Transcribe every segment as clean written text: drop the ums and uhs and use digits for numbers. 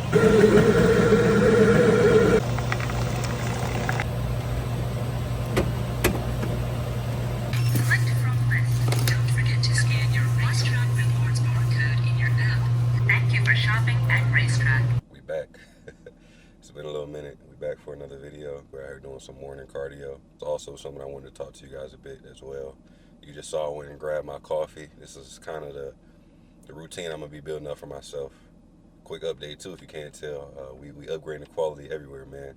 Select from list. Don't forget to scan your Racetrack Rewards barcode in your app. Thank you for shopping at Racetrack. We back. It's been a little minute. We back for another video. We're out here doing some morning cardio. It's also something I wanted to talk to you guys a bit as well. You just saw I went and grabbed my coffee. This is kind of the routine I'm gonna be building up for myself. Quick update too, if you can't tell, we upgrading the quality everywhere, man.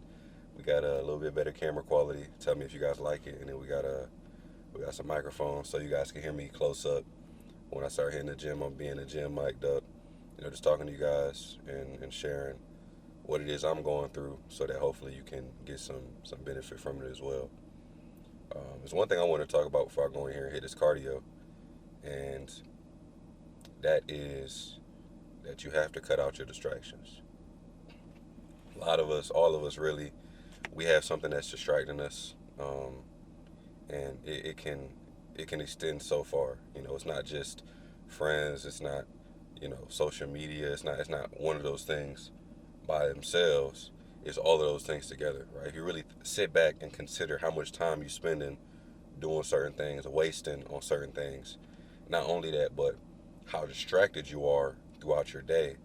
We got a little bit better camera quality. Tell me if you guys like it, and then we got some microphones so you guys can hear me close up. When I start hitting the gym, I'm being in the gym mic'd up. Just talking to you guys and sharing what it is I'm going through so that hopefully you can get some benefit from it as well. There's one thing I want to talk about before I go in here and hit this cardio, and that is that you have to cut out your distractions. A lot of us, all of us really, we have something that's distracting us, and it can extend so far. It's not just friends, it's not social media, it's not one of those things by themselves. It's all of those things together, right? If you really sit back and consider how much time you're spending doing certain things, wasting on certain things, not only that, but how distracted you are throughout your day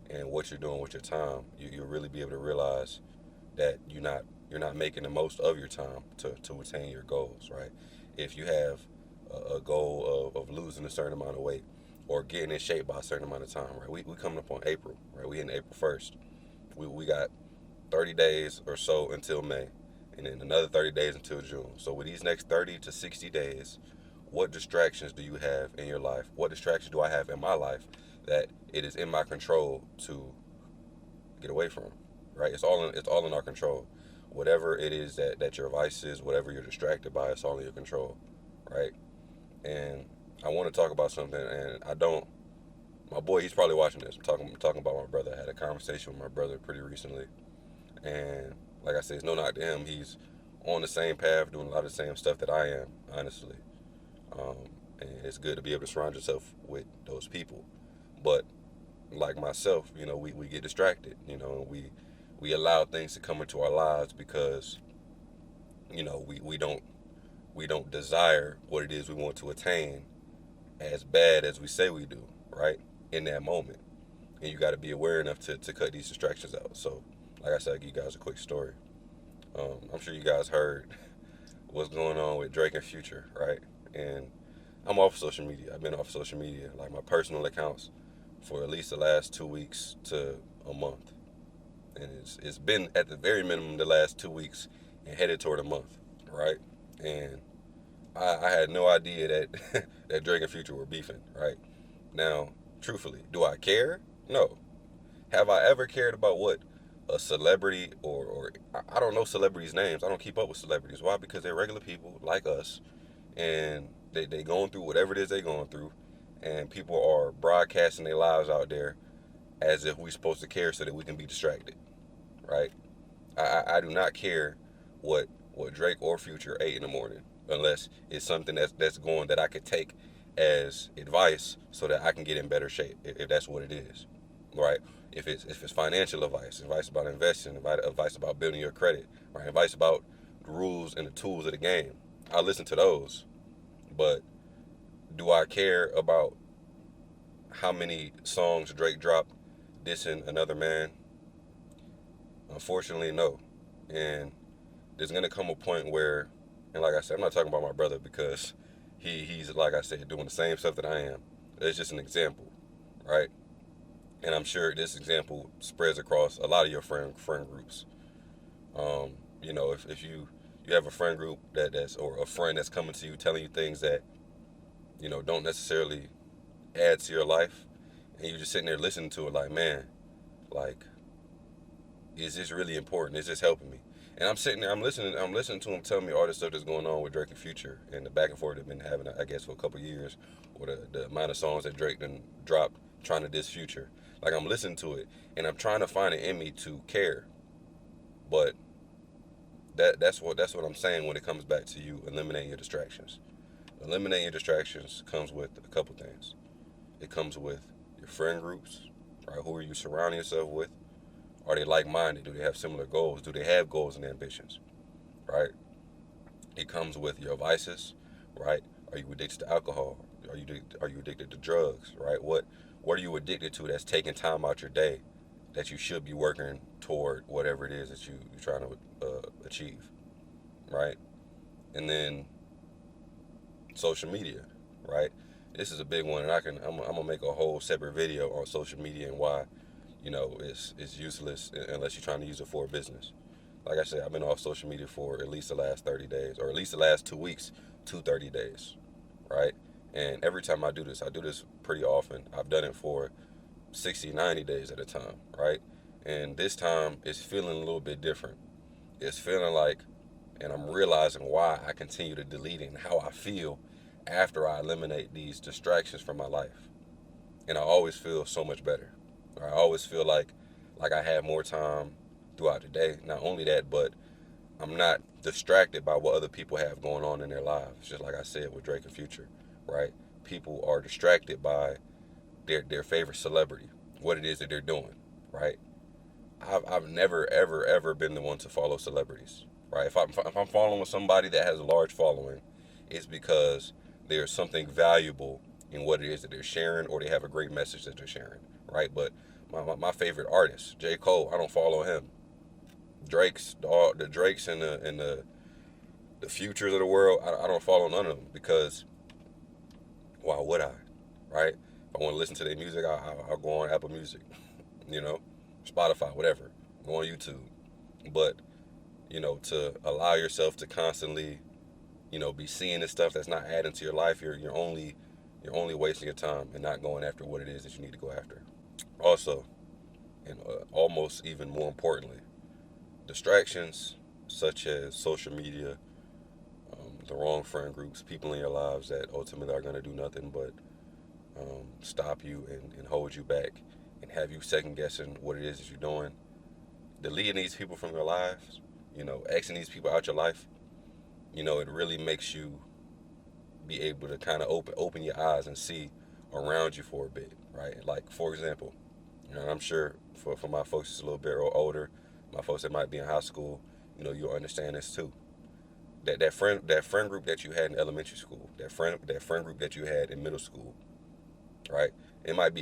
and what you're doing with your time, you'll really be able to realize that you're not making the most of your time to attain your goals, right? If you have a goal of losing a certain amount of weight or getting in shape by a certain amount of time, right? We coming up on April, right? We in April 1st. We got 30 days or so until May, and then another 30 days until June. So with these next 30 to 60 days, what distractions do you have in your life? What distractions do I have in my life that it is in my control to get away from, right? It's all in our control. Whatever it is that your vice is, whatever you're distracted by, it's all in your control, right? And I want to talk about something, and my boy, he's probably watching this. I'm talking about my brother. I had a conversation with my brother pretty recently, and like I said, it's no knock to him. He's on the same path, doing a lot of the same stuff that I am, honestly. And it's good to be able to surround yourself with those people. But like myself, we get distracted. We allow things to come into our lives because we don't desire what it is we want to attain as bad as we say we do, right? In that moment. And you got to be aware enough to cut these distractions out. So, like I said, I'll give you guys a quick story. I'm sure you guys heard what's going on with Drake and Future, right? And I'm off social media. I've been off social media, like my personal accounts, for at least the last 2 weeks to a month. And it's been at the very minimum the last 2 weeks and headed toward a month, right? And I had no idea that that Drake and Future were beefing, right? Now, truthfully, do I care? No. Have I ever cared about what a celebrity or I don't know celebrities' names. I don't keep up with celebrities. Why? Because they're regular people like us, and they going through whatever it is they're going through, and people are broadcasting their lives out there as if we're supposed to care so that we can be distracted, right? I do not care what Drake or Future ate in the morning unless it's something that's going that I could take as advice so that I can get in better shape if that's what it is, right? If it's financial advice about investing, advice about building your credit, right? Advice about the rules and the tools of the game, I listen to those. But do I care about how many songs Drake dropped dissing another man? Unfortunately, no. And there's gonna come a point where, and like I said, I'm not talking about my brother because he's like I said doing the same stuff that I am. It's just an example, right? And I'm sure this example spreads across a lot of your friend groups. If you have a friend group or a friend that's coming to you telling you things that don't necessarily add to your life, and you're just sitting there listening to it like, man, like, is this really important? Is this helping me? And I'm sitting there, I'm listening to him tell me all this stuff that's going on with Drake and Future and the back and forth they've been having, I guess, for a couple of years, or the amount of songs that Drake done dropped trying to diss Future. Like, I'm listening to it, and I'm trying to find it in me to care. But that's what I'm saying when it comes back to you eliminating your distractions. Eliminating your distractions comes with a couple things. It comes with your friend groups, right? Who are you surrounding yourself with? Are they like-minded? Do they have similar goals? Do they have goals and ambitions? Right? It comes with your vices, right? Are you addicted to alcohol? Are you addicted to drugs? Right? What are you addicted to that's taking time out your day that you should be working toward whatever it is that you're trying to achieve, right? And then social media, right? This is a big one, and I'm gonna make a whole separate video on social media and why, it's useless unless you're trying to use it for a business. Like I said, I've been off social media for at least the last 30 days, or at least the last 2 weeks to 30 days, right? And every time I do this pretty often. I've done it for 60, 90 days at a time, right? And this time it's feeling a little bit different. It's feeling like, and I'm realizing why I continue to delete it and how I feel after I eliminate these distractions from my life. And I always feel so much better. I always feel like I have more time throughout the day. Not only that, but I'm not distracted by what other people have going on in their lives. Just like I said with Drake and Future, right? People are distracted by their favorite celebrity, what it is that they're doing, right? I've never ever been the one to follow celebrities, right? If I'm following somebody that has a large following, it's because there's something valuable in what it is that they're sharing, or they have a great message that they're sharing, right? But my favorite artist, J. Cole, I don't follow him. The Drakes and the Futures of the world, I don't follow none of them because why would I, right? If I want to listen to their music, I'll go on Apple Music, you know, Spotify, whatever. Go on YouTube. But, to allow yourself to constantly, be seeing this stuff that's not adding to your life, you're only wasting your time and not going after what it is that you need to go after. Also, and almost even more importantly, distractions such as social media, the wrong friend groups, people in your lives that ultimately are going to do nothing but stop you and hold you back and have you second guessing what it is that you're doing. Deleting these people from your lives, Xing these people out your life, it really makes you be able to kind of open your eyes and see around you for a bit, right? Like, for example, I'm sure for my folks that's a little bit older, my folks that might be in high school, you'll understand this too. That friend group that you had in elementary school, that friend group that you had in middle school, right? It might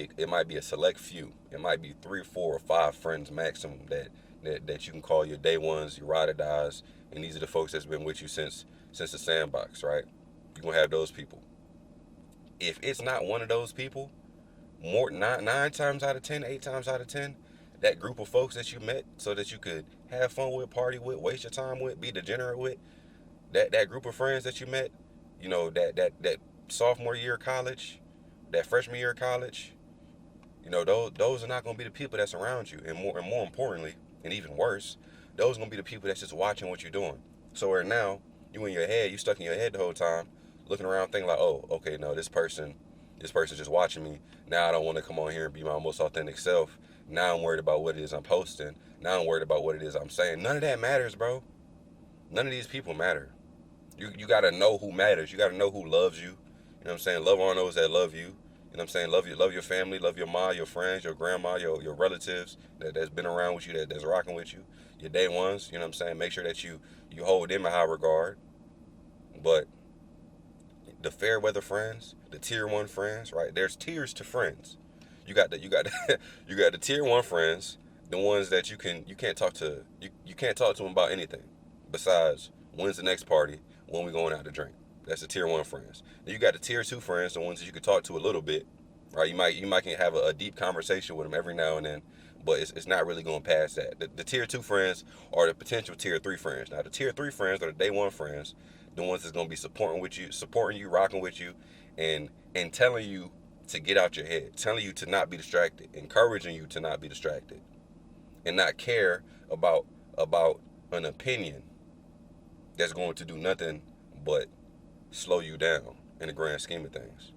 be a select few. It might be 3, 4, or 5 friends maximum that you can call your day ones, your ride or dies, and these are the folks that's been with you since the sandbox, right? You're gonna have those people. If it's not one of those people, more nine times out of 10, 8 times out of 10, that group of folks that you met so that you could have fun with, party with, waste your time with, be degenerate with, that group of friends that you met, that sophomore year of college, that freshman year of college, those are not going to be the people that's around you, and more importantly, and even worse, those are going to be the people that's just watching what you're doing. So where now you stuck in your head the whole time, looking around, thinking like, oh, okay, no, this person's just watching me. Now I don't want to come on here and be my most authentic self. Now I'm worried about what it is I'm posting. Now I'm worried about what it is I'm saying. None of that matters, bro. None of these people matter. You gotta know who matters. You gotta know who loves you. You know what I'm saying? Love on those that love you. You know what I'm saying? Love your family, love your mom, your friends, your grandma, your relatives that's been around with you, that's rocking with you, your day ones. You know what I'm saying? Make sure that you hold them in high regard. But the fair weather friends, the tier one friends, right? There's tiers to friends. You got the tier one friends, the ones that you can't talk to them about anything besides when's the next party, when we going out to drink. That's the tier one friends. Then you got the tier two friends, the ones that you can talk to a little bit, right? You might can have a deep conversation with them every now and then, but it's not really going past that. The tier two friends are the potential tier three friends. Now the tier three friends are the day one friends, the ones that's gonna be supporting you, rocking with you, and telling you to get out your head, telling you to not be distracted, encouraging you to not be distracted, and not care about an opinion that's going to do nothing but slow you down in the grand scheme of things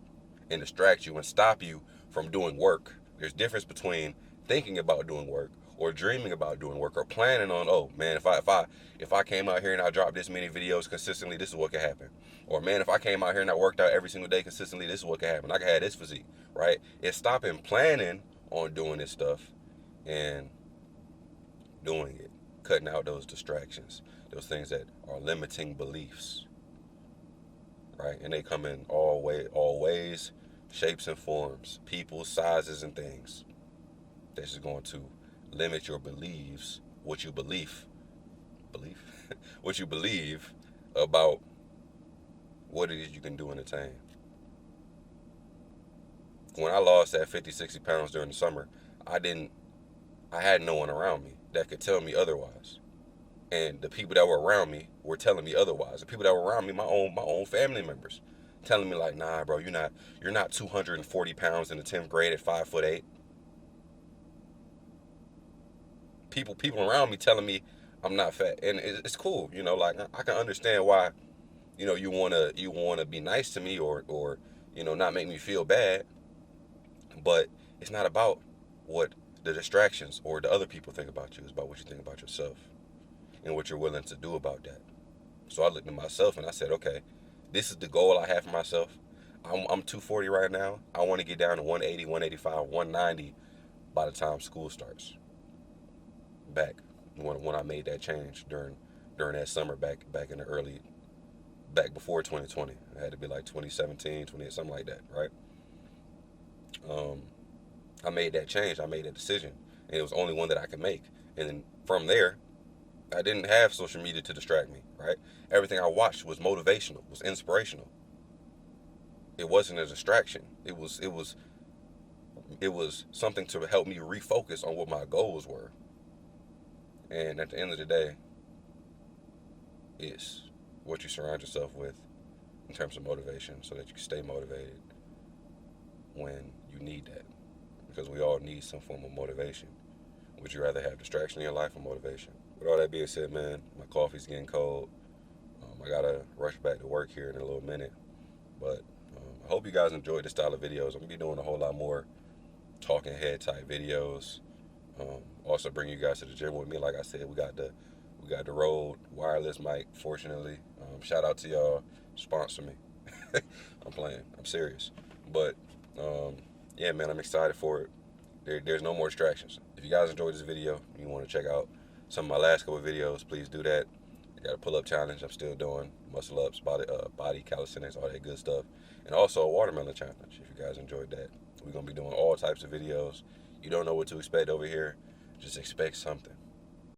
and distract you and stop you from doing work. There's difference between thinking about doing work or dreaming about doing work or planning on, oh man, if I came out here and I dropped this many videos consistently, this is what could happen. Or man, if I came out here and I worked out every single day consistently, this is what could happen. I could have this physique, right? It's stopping planning on doing this stuff and doing it, cutting out those distractions, those things that are limiting beliefs, right? And they come in all ways, shapes and forms, people, sizes, and things. This is going to limit your beliefs, belief, what you believe about what it is you can do and attain. When I lost that 50, 60 pounds during the summer, I didn't, I had no one around me that could tell me otherwise. And the people that were around me were telling me otherwise. The people that were around me, my own family members, telling me like, nah, bro, you're not 240 pounds in the 10th grade at 5'8". People around me telling me I'm not fat, and it's cool, like I can understand why, you wanna be nice to me, or not make me feel bad, but it's not about what the distractions or the other people think about you. It's about what you think about yourself and what you're willing to do about that. So I looked at myself and I said, okay, this is the goal I have for myself. I'm 240 right now. I want to get down to 180, 185, 190 by the time school starts. Back when I made that change during that summer, back in the early, back before 2020. It had to be like 2017, 20, something like that, right? Um, I made that change. I made that decision, and it was only one that I could make. And then from there, I didn't have social media to distract me, right? Everything I watched was motivational, was inspirational. It wasn't a distraction. It was something to help me refocus on what my goals were. And at the end of the day, it's what you surround yourself with in terms of motivation, so that you can stay motivated when you need that. Because we all need some form of motivation. Would you rather have distraction in your life or motivation? With all that being said, man, my coffee's getting cold. I gotta rush back to work here in a little minute. But I hope you guys enjoyed this style of videos. I'm gonna be doing a whole lot more talking head type videos. Also bring you guys to the gym with me. Like I said, we got the Rode wireless mic. Fortunately, shout out to y'all. Sponsor me. I'm playing. I'm serious. But yeah, man, I'm excited for it. There's no more distractions. If you guys enjoyed this video, you want to check out some of my last couple of videos, please do that. I got a pull-up challenge I'm still doing, muscle ups, body calisthenics, all that good stuff, and also a watermelon challenge. If you guys enjoyed that, we're gonna be doing all types of videos. You don't know what to expect over here, just expect something.